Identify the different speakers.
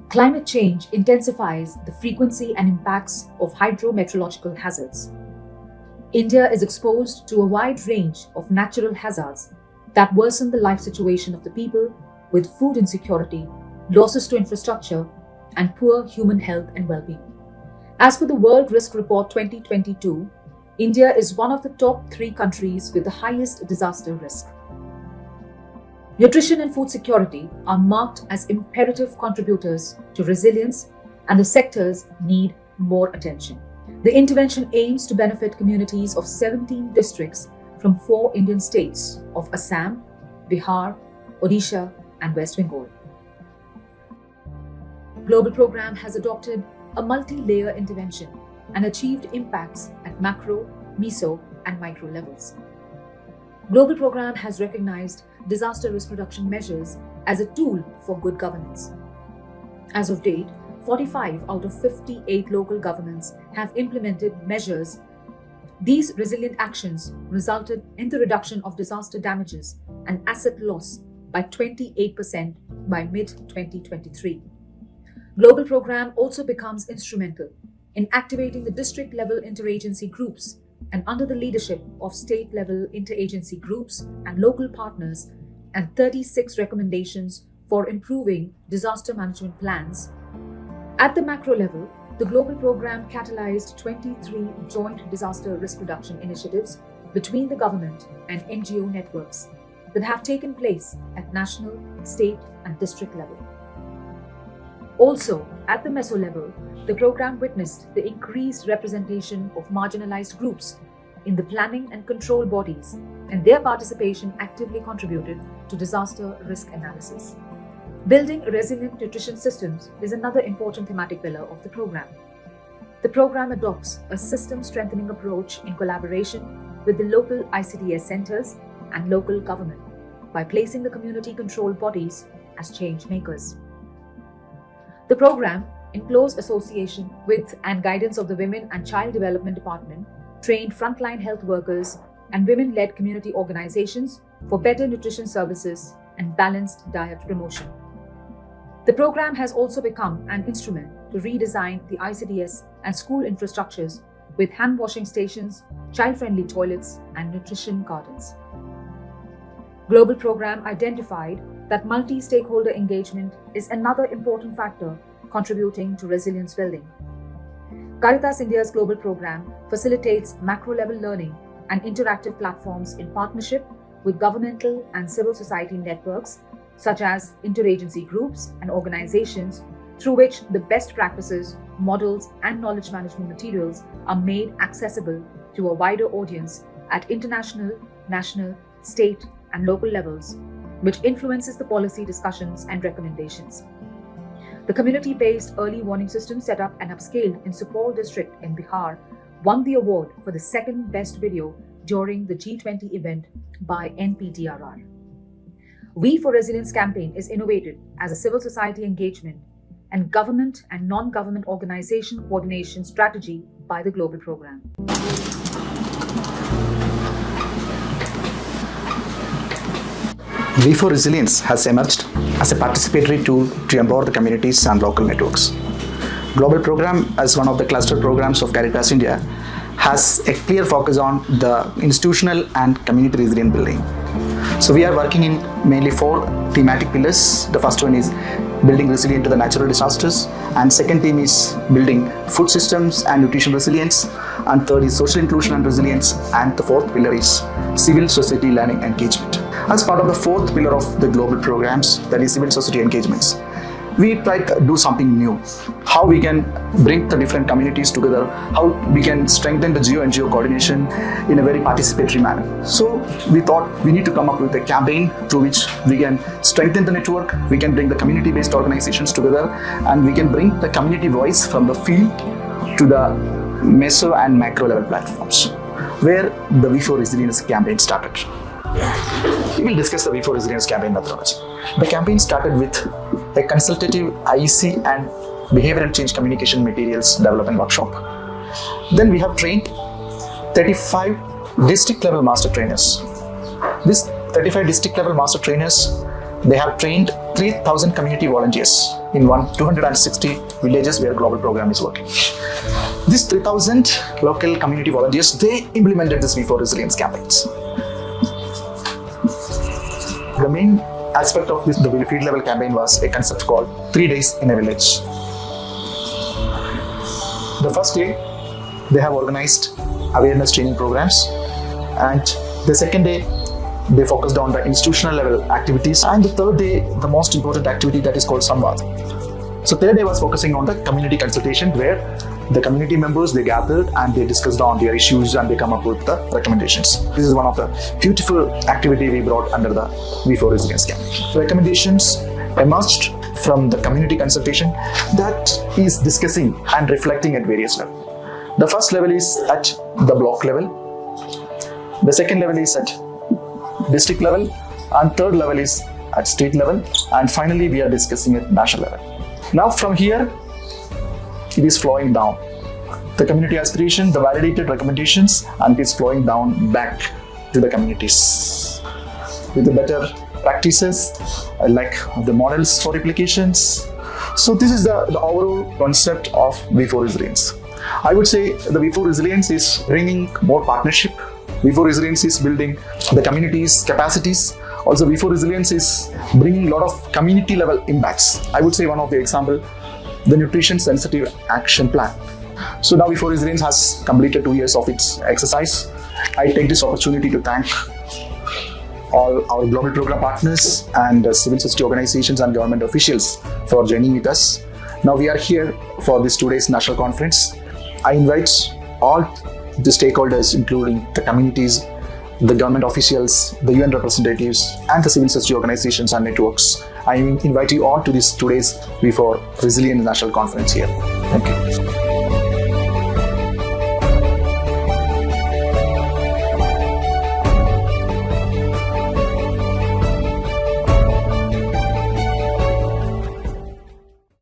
Speaker 1: Climate change intensifies the frequency and impacts of hydrometeorological hazards. India is exposed to a wide range of natural hazards that worsen the life situation of the people with food insecurity, losses to infrastructure, and poor human health and well-being. As per the World Risk Report 2022, India is one of the top 3 countries with the highest disaster risk. Nutrition and food security are marked as imperative contributors to resilience, and the sectors need more attention. The intervention aims to benefit communities of 17 districts from 4 Indian states of Assam, Bihar, Odisha, and West Bengal. Global Program has adopted a multi-layer intervention and achieved impacts at macro, meso, and micro levels. Global Program has recognized disaster risk reduction measures as a tool for good governance. As of date, 45 out of 58 local governments have implemented measures. These resilient actions resulted in the reduction of disaster damages and asset loss by 28% by mid-2023. Global Program also becomes instrumental in activating the district-level interagency groups, and under the leadership of state-level interagency groups and local partners, and 36 recommendations for improving disaster management plans. At the macro level, the Global Program catalyzed 23 joint disaster risk reduction initiatives between the government and NGO networks that have taken place at national, state, and district level. Also, at the meso level, the program witnessed the increased representation of marginalized groups in the planning and control bodies, and their participation actively contributed to disaster risk analysis. Building resilient nutrition systems is another important thematic pillar of the program. The program adopts a system-strengthening approach in collaboration with the local ICDS centers and local government by placing the community control bodies as change makers. The program, in close association with and guidance of the Women and Child Development Department, trained frontline health workers and women-led community organizations for better nutrition services and balanced diet promotion. The program has also become an instrument to redesign the ICDS and school infrastructures with hand washing stations, child-friendly toilets, and nutrition gardens. Global Program identified that multi-stakeholder engagement is another important factor contributing to resilience building. Caritas India's Global Program facilitates macro-level learning and interactive platforms in partnership with governmental and civil society networks such as interagency groups and organizations, through which the best practices, models, and knowledge management materials are made accessible to a wider audience at international, national, state, and local levels, which influences the policy discussions and recommendations. The community-based early warning system set up and upscaled in Supaul district in Bihar won the award for the second best video during the G20 event by NPDRR. We for Resilience campaign is innovated as a civil society engagement and government and non-government organization coordination strategy by the Global Program.
Speaker 2: We4 Resilience has emerged as a participatory tool to empower the communities and local networks. Global Program, as one of the cluster programs of Caritas India, has a clear focus on the institutional and community resilient building. So we are working in mainly 4 thematic pillars. The first one is building resilient to the natural disasters, and second theme is building food systems and nutrition resilience, and third is social inclusion and resilience, and the fourth pillar is civil society learning engagement. As part of the fourth pillar of the global programs, that is civil society engagements, we try to do something new. How we can bring the different communities together, how we can strengthen the geo-NGO coordination in a very participatory manner. So we thought we need to come up with a campaign through which we can strengthen the network, we can bring the community-based organizations together, and we can bring the community voice from the field to the meso and macro level platforms, where the We4 Resilience campaign started. We will discuss the We4 Resilience campaign methodology. The campaign started with a consultative IEC and behavioral change communication materials development workshop. Then we have trained 35 district level master trainers. These 35 district level master trainers, they have trained 3,000 community volunteers in 260 villages where global program is working. These 3,000 local community volunteers, they implemented this V4 resilience campaigns. The main aspect of the field level campaign was a concept called 3 days in a village. The first day, they have organized awareness training programs, and the second day, they focused on the institutional level activities, and the third day, the most important activity, that is called Samvad. So third day was focusing on the community consultation, where the community members, they gathered and they discussed on their issues and they come up with the recommendations. This is one of the beautiful activity we brought under the V4 Resilience campaign. Recommendations emerged from the community consultation that is discussing and reflecting at various levels. The first level is at the block level. The second level is at district level, and third level is at state level, and finally we are discussing at national level. Now from here, it is flowing down. The community aspiration, the validated recommendations, and it is flowing down back to the communities with the better practices, like the models for replications. So this is the overall concept of V4 Resilience. I would say the V4 Resilience is bringing more partnership. V4 Resilience is building the community's capacities. Also, V4 Resilience is bringing a lot of community level impacts. I would say one of the example, the nutrition sensitive action plan. So now V4 Resilience has completed 2 years of its exercise. I take this opportunity to thank all our global program partners and civil society organizations and government officials for joining with us. Now we are here for this 2 days national conference. I invite all the stakeholders, including the communities, the government officials, the UN representatives, and the civil society organizations and networks. I invite you all to this 2 days V4 Resilience National Conference here. Thank you.